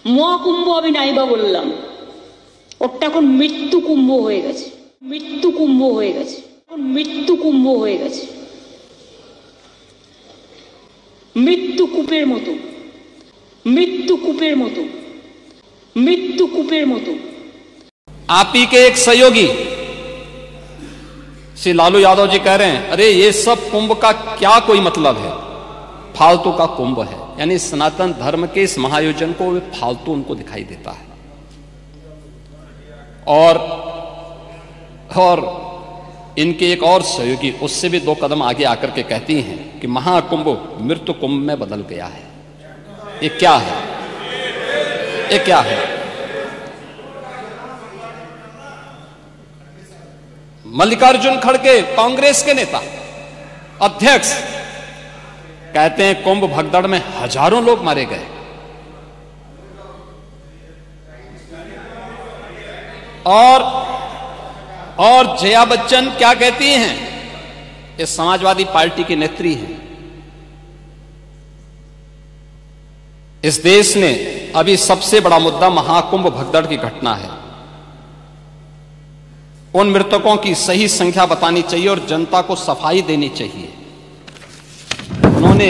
মহাকুম্ভ আমি নাইবা বললাম, ওটা এখন মৃত্যু কুম্ভ হয়ে গেছে, মৃত্যু কুম্ভ হয়ে গেছে, মৃত্যু কুম্ভ হয়ে গেছে, মৃত্যু কূপের মতো, मृत्यु कूपेर मतो, मृत्यु कूपेर मतो। आप ही के एक सहयोगी श्री लालू यादव जी कह रहे हैं, अरे ये सब कुंभ का क्या कोई मतलब है, फालतू का कुंभ है। यानी सनातन धर्म के इस महायोजन को वे फालतू उनको दिखाई देता है। और इनके एक और सहयोगी उससे भी 2 कदम आगे आकर के कहती हैं कि महाकुंभ मृत्यु कुंभ में बदल गया है। ये क्या है, ये क्या है? मल्लिकार्जुन खड़गे कांग्रेस के नेता अध्यक्ष कहते हैं कुंभ भगदड़ में हजारों लोग मारे गए। और जया बच्चन क्या कहती हैं? ये समाजवादी पार्टी की नेत्री हैं। इस देश ने अभी सबसे बड़ा मुद्दा महाकुंभ भगदड़ की घटना है। उन मृतकों की सही संख्या बतानी चाहिए और जनता को सफाई देनी चाहिए। उन्होंने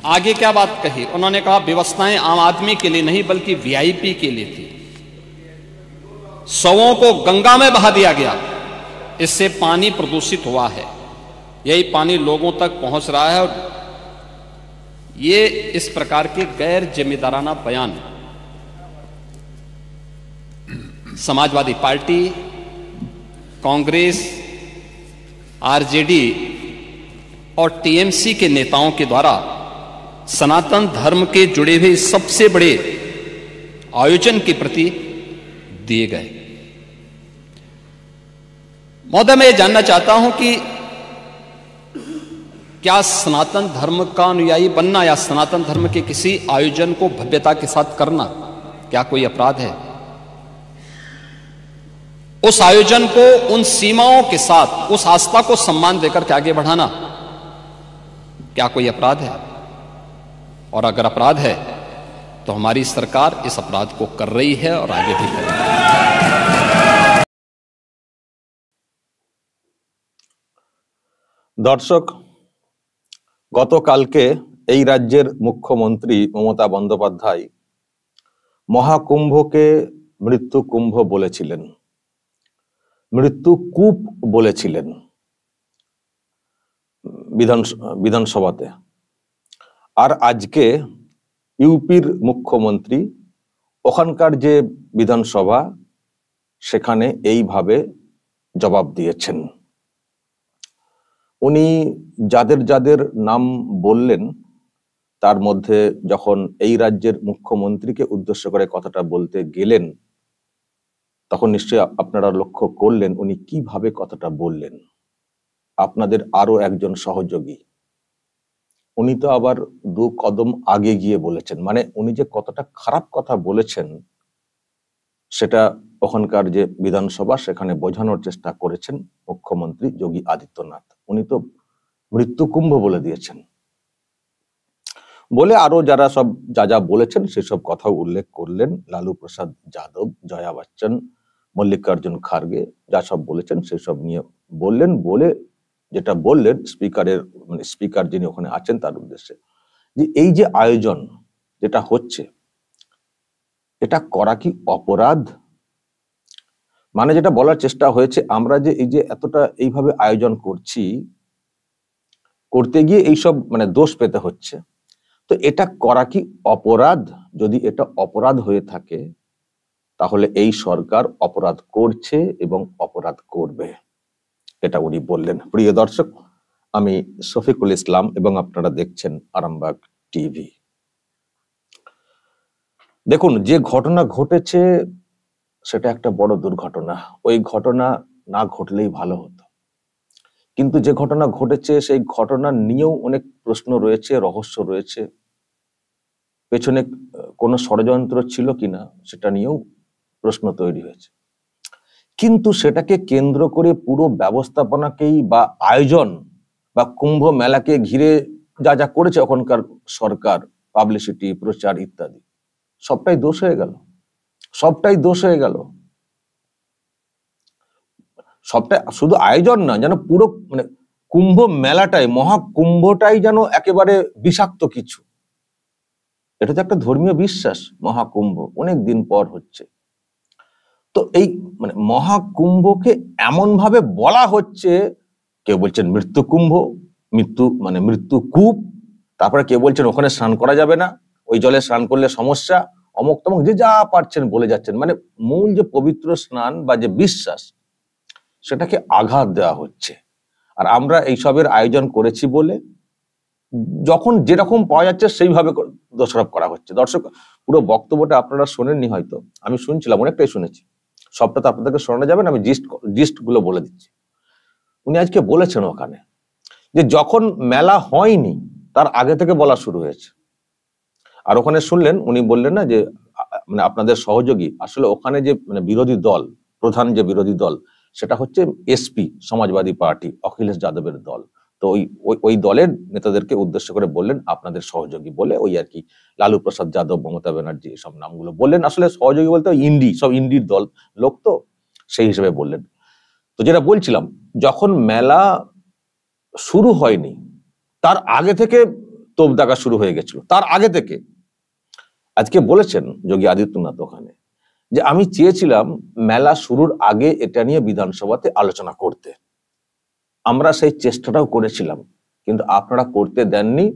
आगे क्या बात कही? उन्होंने कहा व्यवस्थाएं आम आदमी के लिए नहीं बल्कि वीआईपी के लिए थी। शवों को गंगा में बहा दिया गया, इससे पानी प्रदूषित हुआ है। यही पानी लोगों तक पहुंच रहा है। और ये इस प्रकार के गैर जिम्मेदाराना बयान समाजवादी पार्टी, कांग्रेस, आरजेडी और टीएमसी के नेताओं के द्वारा सनातन धर्म के जुड़े हुए सबसे बड़े आयोजन के प्रति दिए गए। महोदय, मैं ये जानना चाहता हूं कि क्या सनातन धर्म का अनुयायी बनना या सनातन धर्म के किसी आयोजन को भव्यता के साथ करना क्या कोई अपराध है? उस आयोजन को उन सीमाओं के साथ, उस आस्था को सम्मान देकर के आगे बढ़ाना क्या कोई अपराध है? और अगर अपराध है तो हमारी सरकार इस अपराध को कर रही है और आगे भी करेगी। दर्शक, গতকালকে এই রাজ্যের মুখ্যমন্ত্রী মমতা বন্দ্যোপাধ্যায় মহাকুম্ভকে মৃত্যু কুম্ভ বলেছিলেন, মৃত্যু কূপ বলেছিলেন বিধানসভাতে। আর আজকে ইউপির মুখ্যমন্ত্রী ওখানকার যে বিধানসভা সেখানে এইভাবে জবাব দিয়েছেন। উনি যাদের যাদের নাম বললেন তার মধ্যে যখন এই রাজ্যের মুখ্যমন্ত্রীকে উদ্দেশ্য করে কথাটা বলতে গেলেন তখন নিশ্চয়ই আপনারা লক্ষ্য করলেন উনি কিভাবে কথাটা বললেন। আপনাদের আরো একজন সহযোগী উনি তো আবার 2 কদম আগে গিয়ে বলেছেন। মানে উনি যে কতটা খারাপ কথা বলেছেন সেটা ওখানকার যে বিধানসভা সেখানে বোঝানোর চেষ্টা করেছেন মুখ্যমন্ত্রী যোগী আদিত্যনাথ। উনি তো মৃত্যুকুম্ভ বলে দিয়েছেন, বলে আরো যারা সব যা বলেছেন সেসব কথা উল্লেখ করলেন। লালু প্রসাদ যাদব, জয়া বচ্চন, মল্লিকার্জুন খাড়গে যা সব বলেছেন সেসব নিয়ে বললেন। বলে যেটা বললেন স্পিকারের মানে স্পিকার যিনি ওখানে আছেন তার উদ্দেশ্যে, যে এই যে আয়োজন যেটা হচ্ছে এটা করা কি অপরাধ? মানে যেটা বলার চেষ্টা হয়েছে, আমরা যে এই যে এতটা এইভাবে আয়োজন করছি, করতে গিয়ে এইসব মানে দোষ পেতে হচ্ছে, তো এটা করা কি অপরাধ? যদি এটা অপরাধ হয়ে থাকে তাহলে এই সরকার অপরাধ করছে এবং অপরাধ করবে, এটা উনি বললেন। প্রিয় দর্শক, আমি শফিকুল ইসলাম এবং আপনারা দেখছেন আরামবাগ টিভি। দেখুন, যে ঘটনা ঘটেছে সেটা একটা বড় দুর্ঘটনা। ওই ঘটনা না ঘটলেই ভালো হতো, কিন্তু যে ঘটনা ঘটেছে সেই ঘটনা নিয়েও অনেক প্রশ্ন রয়েছে, রহস্য রয়েছে। পেছনে কোনো ষড়যন্ত্র ছিল কিনা সেটা নিয়েও প্রশ্ন তৈরি হয়েছে। কিন্তু সেটাকে কেন্দ্র করে পুরো ব্যবস্থাপনাকেই বা আয়োজন বা কুম্ভ মেলাকে ঘিরে যা যা করেছে ওখানকার সরকার, পাবলিসিটি, প্রচার ইত্যাদি, সবটাই দোষ হয়ে গেল, সবটাই দোষ হয়ে গেল। সবটা শুধু আয়োজন না, যেন পুরো মানে কুম্ভ মেলাটাই, মহাকুম্ভটাই যেন একেবারে বিষাক্ত কিছু। এটা তো একটা ধর্মীয় বিশ্বাস, মহাকুম্ভ অনেক দিন পর হচ্ছে। তো এই মানে মহাকুম্ভকে এমন ভাবে বলা হচ্ছে, কেউ বলছেন মৃত্যু কুম্ভ, মৃত্যু মানে মৃত্যু কূপ, তারপরে কেউ বলছেন ওখানে স্নান করা যাবে না, ওই জলে স্নান করলে সমস্যা, অমুক তমুক যে যা পারছেন বলে যাচ্ছেন। মানে মূল যে পবিত্র স্নান বা যে বিশ্বাস, সেটাকে আঘাত দেওয়া হচ্ছে। আর আমরা এইসবের আয়োজন করেছি বলে যখন যেরকম পাওয়া যাচ্ছে সেইভাবে দোষারোপ করা হচ্ছে। দর্শক, পুরো বক্তব্যটা আপনারা শোনেননি হয়তো, আমি শুনছিলাম, অনেকটাই শুনেছি, সবটা তো আপনাদেরকে শোনানো যাবে না, আমি জিস্ট গুলো বলে দিচ্ছি। উনি আজকে বলেছেন ওখানে যে যখন মেলা হয়নি তার আগে থেকে বলা শুরু হয়েছে। আর ওখানে শুনলেন উনি বললেন না যে মানে আপনাদের সহযোগী, আসলে ওখানে যে মানে বিরোধী দল, প্রধান যে বিরোধী দল, সেটা হচ্ছে এসপি, সমাজবাদী পার্টি, অখিলেশ যাদবের দল। তো ওই দলের নেতাদেরকে উদ্দেশ্য করে বললেন আপনাদের সহযোগী বলে, ওই আর কি লালু প্রসাদ যাদব, মমতা ব্যানার্জি, এসব নামগুলো বললেন। আসলে সহযোগী বলতে সব ইন্ডির দল লোক, তো সেই হিসেবে বললেন। তো যেটা বলছিলাম, যখন মেলা শুরু হয়নি তার আগে থেকে তোপ দাগা শুরু হয়ে গেছিল, তার আগে থেকে। আজকে বলেছেন যোগী আদিত্যনাথ ওখানে যে আমি চেয়েছিলাম মেলা শুরুর আগে এটা নিয়ে বিধানসভাতে আলোচনা করতে, আমরা সেই চেষ্টাটাও করেছিলাম, কিন্তু আপনারা করতে দেননি,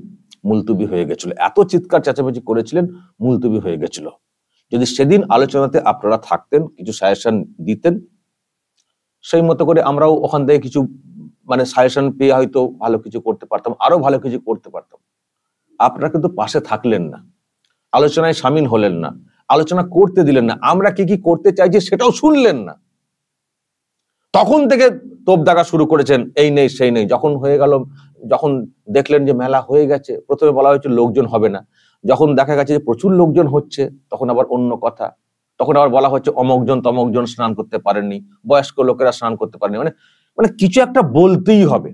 মুলতুবি হয়ে গেছিল। এত চিৎকার চেঁচামেচি করেছিলেন, মুলতুবি হয়ে গেছিল। যদি সেদিন আলোচনাতে আপনারা থাকতেন, কিছু সাজেশন দিতেন, সেই মতো করে আমরাও ওখান থেকে কিছু মানে সাজেশন পেয়ে হয়তো ভালো কিছু করতে পারতাম, আরো ভালো কিছু করতে পারতাম। আপনারা কিন্তু পাশে থাকলেন না, আলোচনায় সামিল হলেন না, আলোচনা করতে দিলেন না, আমরা কি কি করতে চাইছি সেটাও শুনলেন না। তখন থেকে তোপ দাগা শুরু করেছেন, এই নেই সেই নেই। যখন হয়ে গেল, যখন দেখলেন যে মেলা হয়ে গেছে, প্রথমে বলা হয়েছে লোকজন হবে না, যখন দেখা গেছে যে প্রচুর লোকজন হচ্ছে, তখন আবার অন্য কথা, তখন আবার বলা হচ্ছে অমুকজন তমুকজন স্নান করতে পারেননি, বয়স্ক লোকেরা স্নান করতে পারেনি। মানে কিছু একটা বলতেই হবে,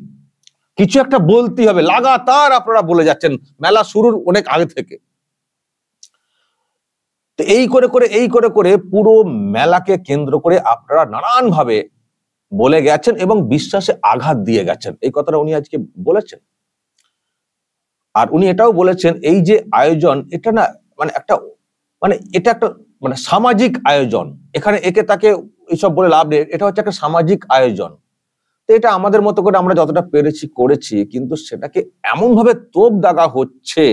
কিছু একটা বলতেই হবে। লাগাতার আপনারা বলে যাচ্ছেন মেলা শুরুর অনেক আগে থেকে। তো এই করে করে পুরো মেলাকে কেন্দ্র করে আপনারা নানান ভাবে বলে গেছেন এবং বিশ্বাসে আঘাত দিয়ে গেছেন। এই কথাটা উনি আজকে বলেছেন। আর উনি এটাও বলেছেন এই যে আয়োজন, এটা না মানে একটা মানে এটা একটা মানে সামাজিক আয়োজন, এখানে একে তাকে এইসব বলে লাভ নেই, এটা হচ্ছে একটা সামাজিক আয়োজন। তো এটা আমাদের মতো করে আমরা যতটা পেরেছি করেছি, কিন্তু সেটাকে এমন ভাবে তোপ দাগা হচ্ছে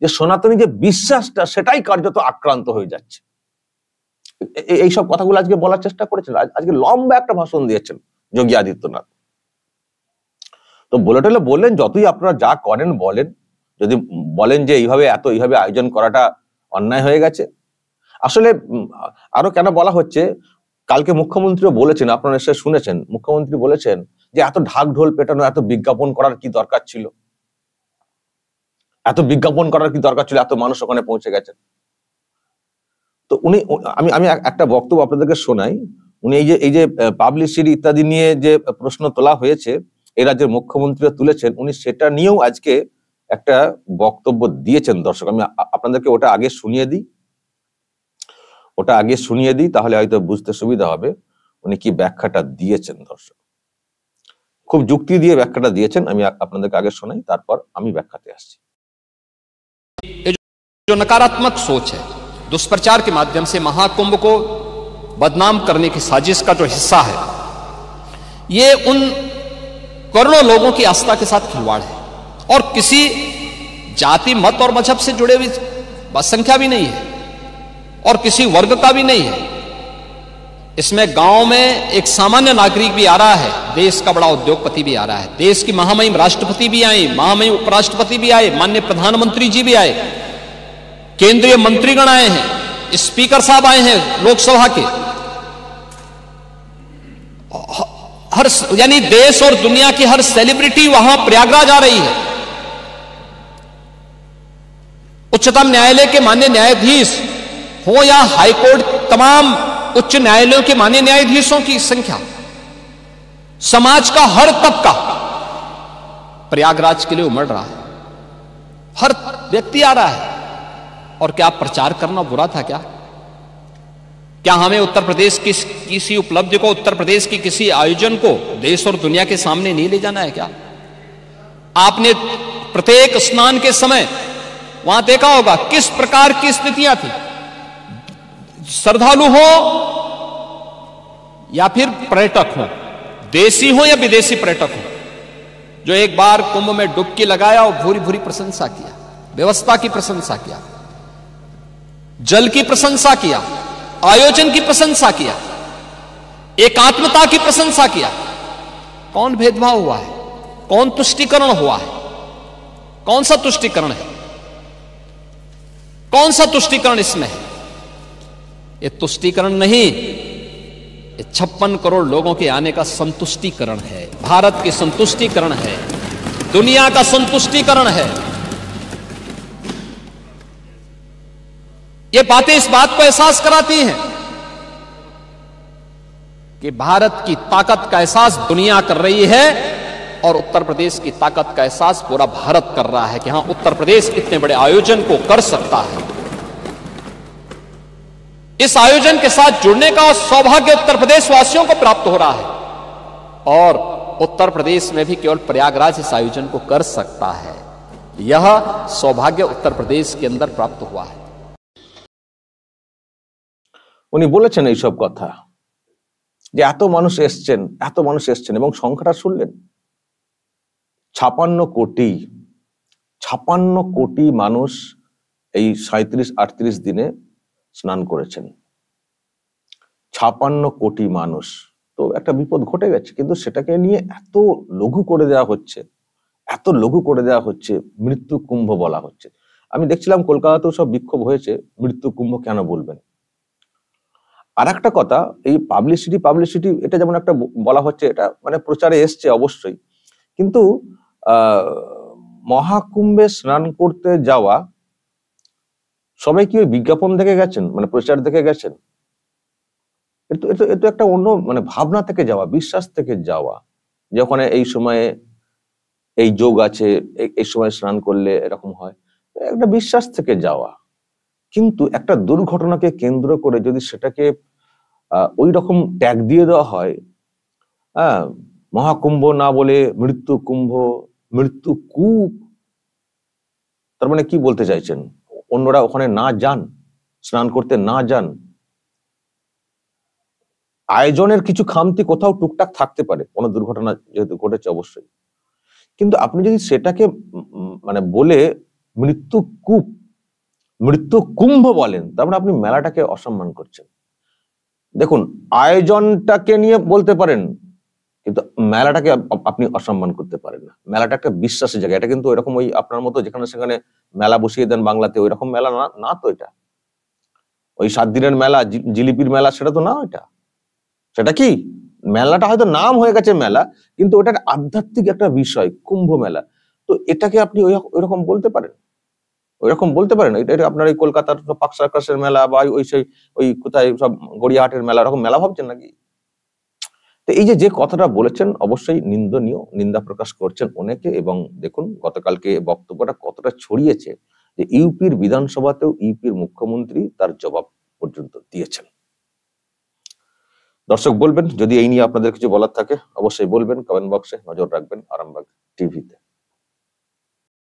যে সনাতনী যে বিশ্বাসটা, সেটাই কার্যত আক্রান্ত হয়ে যাচ্ছে। এইসব কথাগুলো আজকে বলার চেষ্টা করেছেন। আজকে লম্বা একটা ভাষণ দিয়েছেন যোগী আদিত্যনাথ। তো বলে টলে বললেন যতই আপনারা যা করেন বলেন, যদি বলেন যে এইভাবে আয়োজন করাটা অন্যায় হয়ে গেছে। আসলে আরো কেন বলা হচ্ছে, কালকে মুখ্যমন্ত্রীও বলেছেন, আপনারা এসে শুনেছেন, মুখ্যমন্ত্রী বলেছেন যে এত ঢাক ঢোল পেটানো, এত বিজ্ঞাপন করার কি দরকার ছিল, এত বিজ্ঞাপন করার কি দরকার ছিল, এত মানুষ ওখানে পৌঁছে গেছেন। তো উনি আমি একটা বক্তব্য আপনাদেরকে শোনাই। উনি এই যে পাবলিসিটি ইত্যাদি নিয়ে যে প্রশ্ন তোলা হয়েছে, এই রাজ্যের মুখ্যমন্ত্রী তুলেছেন, উনি সেটা নিয়েও আজকে একটা বক্তব্য দিয়েছেন। দর্শক, আমি আপনাদেরকে ওটা আগে শুনিয়ে দিই, তাহলে হয়তো বুঝতে সুবিধা হবে উনি কি ব্যাখ্যাটা দিয়েছেন। দর্শক, খুব যুক্তি দিয়ে ব্যাখ্যাটা দিয়েছেন, আমি আপনাদেরকে আগে শোনাই, তারপর আমি ব্যাখ্যাতে আসছি। जो नकारात्मक सोच है, दुष्प्रचार के माध्यम से महाकुंभ को बदनाम करने की साजिश का जो हिस्सा है, ये उन करोड़ों लोगों की आस्था के साथ खिलवाड़ है और किसी जाति, मत और मजहब से जुड़े हुई संख्या भी नहीं है और किसी वर्ग का भी नहीं है। इसमें गांव में एक सामान्य नागरिक भी आ रहा है, देश का बड़ा उद्योगपति भी आ रहा है, देश की महामहिम राष्ट्रपति भी आए, महामहिम उपराष्ट्रपति भी आए, माननीय प्रधानमंत्री जी भी आए, केंद्रीय मंत्रीगण आए हैं, स्पीकर साहब आए हैं लोकसभा के, हर यानी देश और दुनिया की हर सेलिब्रिटी वहां प्रयागराज आ रही है। उच्चतम न्यायालय के माननीय न्यायाधीश हो या हाईकोर्ट, तमाम उच्च न्यायालयों के माननीय न्यायाधीशों की संख्या, समाज का हर तबका प्रयागराज के लिए उमड़ रहा है, हर व्यक्ति आ रहा है और क्या प्रचार करना बुरा था क्या? क्या हमें उत्तर प्रदेश की किसी उपलब्धि को, उत्तर प्रदेश की किसी आयोजन को देश और दुनिया के सामने नहीं ले जाना है क्या? आपने प्रत्येक स्नान के समय वहां देखा होगा किस प्रकार की स्थितियां थी। श्रद्धालु हो या फिर पर्यटक हो, देशी हो या विदेशी पर्यटक हो, जो एक बार कुंभ में डुबकी लगाया और भूरी भूरी प्रशंसा किया, व्यवस्था की प्रशंसा किया, जल की प्रशंसा किया, आयोजन की प्रशंसा किया, एकात्मता की प्रशंसा किया। कौन भेदभाव हुआ है? कौन तुष्टीकरण हुआ है? कौन सा तुष्टीकरण है? कौन सा तुष्टीकरण इसमें है? ये तुष्टीकरण नहीं, ये 56 करोड़ लोगों के आने का संतुष्टीकरण है, भारत की संतुष्टीकरण है, दुनिया का संतुष्टीकरण है। ये बातें इस बात को एहसास कराती हैं कि भारत की ताकत का एहसास दुनिया कर रही है और उत्तर प्रदेश की ताकत का एहसास पूरा भारत कर रहा है कि हां, उत्तर प्रदेश इतने बड़े आयोजन को कर सकता है। इस आयोजन के साथ जुड़ने का सौभाग्य उत्तर प्रदेश वासियों को प्राप्त हो रहा है और उत्तर प्रदेश में भी केवल प्रयागराज इस आयोजन को कर सकता है। यह सौभाग्य उत्तर प्रदेश के अंदर प्राप्त हुआ है। উনি বলেছেন এইসব কথা যে এত মানুষ এসছেন এবং সংখ্যাটা শুনলেন 56 কোটি মানুষ এই 37-38 দিনে স্নান করেছেন। 56 কোটি মানুষ, তো একটা বিপদ ঘটে গেছে, কিন্তু সেটাকে নিয়ে এত লঘু করে দেওয়া হচ্ছে, মৃত্যু কুম্ভ বলা হচ্ছে। আমি দেখছিলাম কলকাতাতেও সব বিক্ষোভ হয়েছে, মৃত্যু কুম্ভ কেন বলবেন। আর একটা কথা, এই পাবলিসিটি এটা যেমন একটা বলা হচ্ছে, এটা মানে প্রচারে এসছে অবশ্যই, কিন্তু মহাকুম্ভে স্নান করতে যাওয়া সবাই কি ওই বিজ্ঞাপন দেখে গেছেন, মানে প্রচার দেখে গেছেন? এটা একটা অন্য মানে ভাবনা থেকে যাওয়া, বিশ্বাস থেকে যাওয়া, যে ওখানে এই সময়ে এই যোগ আছে, এই সময় স্নান করলে এরকম হয়, একটা বিশ্বাস থেকে যাওয়া। কিন্তু একটা দুর্ঘটনাকে কেন্দ্র করে যদি সেটাকে ওই রকম ট্যাগ দিয়ে দেওয়া হয়, হ্যাঁ, মহাকুম্ভ না বলে মৃত্যু কুম্ভ, মৃত্যু কূপ, তার মানে কি বলতে চাইছেন? অন্যরা ওখানে না যান, স্নান করতে না যান? আয়োজনের কিছু খামতি কোথাও টুকটাক থাকতে পারে, কোনো দুর্ঘটনা যেহেতু ঘটেছে অবশ্যই, কিন্তু আপনি যদি সেটাকে মানে বলে মৃত্যু কূপ, মৃত্যু কুম্ভ বলেন, তার মানে আপনি মেলাটাকে অসম্মান করছেন। দেখুন, আয়োজনটাকে নিয়ে বলতে পারেন, কিন্তু মেলাটাকে আপনি অসম্মান করতে পারেন না। মেলাটা একটা বিশ্বাসের জায়গা। এটা কিন্তু এরকম ওই আপনার মতো যেখানে সেখানে মেলা বসিয়ে দেন বাংলাতে, ওই রকম মেলা না তো এটা। ওই 7 দিনের মেলা, জিলিপির মেলা, সেটা তো না। সেটা কি মেলাটা হয়তো নাম হয়ে গেছে মেলা, কিন্তু ওটা আধ্যাত্মিক একটা বিষয়, কুম্ভ মেলা। তো এটাকে আপনি ওইরকম বলতে পারেন? এটা আপনার এই কলকাতার পার্ক সার্কাসের মেলা বা ওই কোথায় সব গড়িয়াহাটের মেলা, ওরকম মেলা ভাবছেন নাকি? তো এই যে কথাটা বলেছেন, অবশ্যই নিন্দনীয়, নিন্দা প্রকাশ করছেন অনেকে। এবং দেখুন গতকালকে বক্তব্যটা কতটা ছড়িয়েছে, যে ইউপির বিধানসভাতেও ইউপির মুখ্যমন্ত্রী তার জবাব পর্যন্ত দিয়েছেন। দর্শক বলবেন, যদি এই নিয়ে আপনাদের কিছু বলার থাকে অবশ্যই বলবেন, কমেন্ট বক্সে নজর রাখবেন আরামবাগ টিভিতে।